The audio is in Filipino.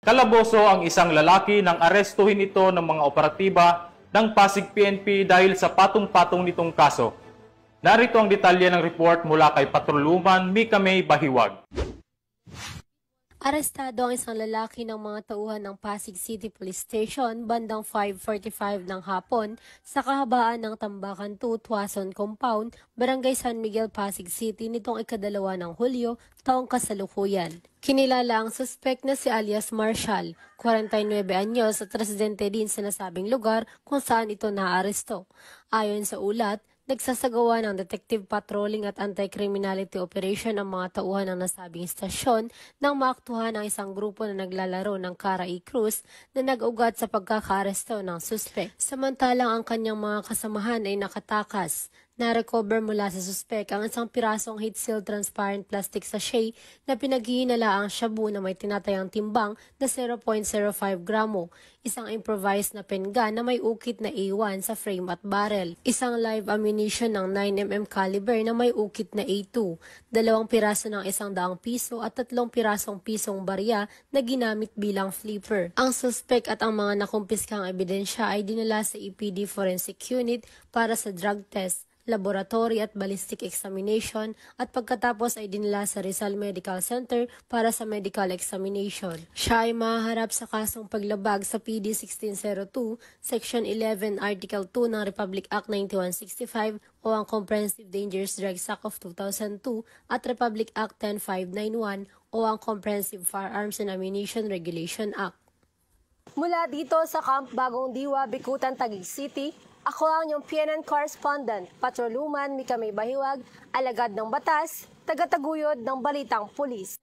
Kalaboso ang isang lalaki nang arestuhin ito ng mga operatiba ng Pasig PNP dahil sa patong-patong nitong kaso. Narito ang detalye ng report mula kay Patroluman Mika May Bahiwag. Arestado ang isang lalaki ng mga tauhan ng Pasig City Police Station bandang 5:45 ng hapon sa kahabaan ng Tambakan 2, Tuason Compound, Barangay San Miguel, Pasig City nitong ika-2 ng Hulyo, taong kasalukuyan. Kinilala ang suspect na si alias Marshall, 49 anyos at residente din sa nasabing lugar kung saan ito naaresto. Ayon sa ulat, nagsasagawa ng detective patrolling at anti-criminality operation ang mga tauhan ng nasabing istasyon nang maaktuhan ang isang grupo na naglalaro ng Cara-E Cruz na nag-ugat sa pagkakaaresto ng suspect. Samantalang ang kanyang mga kasamahan ay nakatakas. Na-recover mula sa suspect ang isang pirasong heat-sealed transparent plastic sachet na pinaghihinalaang shabu na may tinatayang timbang na 0.05 gramo, isang improvised na pen gun na may ukit na A1 sa frame at barrel, isang live ammunition ng 9mm caliber na may ukit na A2, 2 piraso ng 100 piso at 3 pirasong pisong barya na ginamit bilang flipper. Ang suspect at ang mga nakumpiskang ebidensya ay dinala sa EPD Forensic Unit para sa drug test, laboratory at ballistic examination at pagkatapos ay dinala sa Rizal Medical Center para sa medical examination. Siya ay mahaharap sa kasong paglabag sa PD 1602, Section 11, Article 2 ng Republic Act 9165 o ang Comprehensive Dangerous Drugs Act of 2002 at Republic Act 10591 o ang Comprehensive Firearms and Ammunition Regulation Act. Mula dito sa Camp Bagong Diwa, Bikutan, Taguig City, ako ang inyong PNN correspondent, Patroluman Mika May Bahiwag, alagad ng batas, tagataguyod ng Balitang Pulis.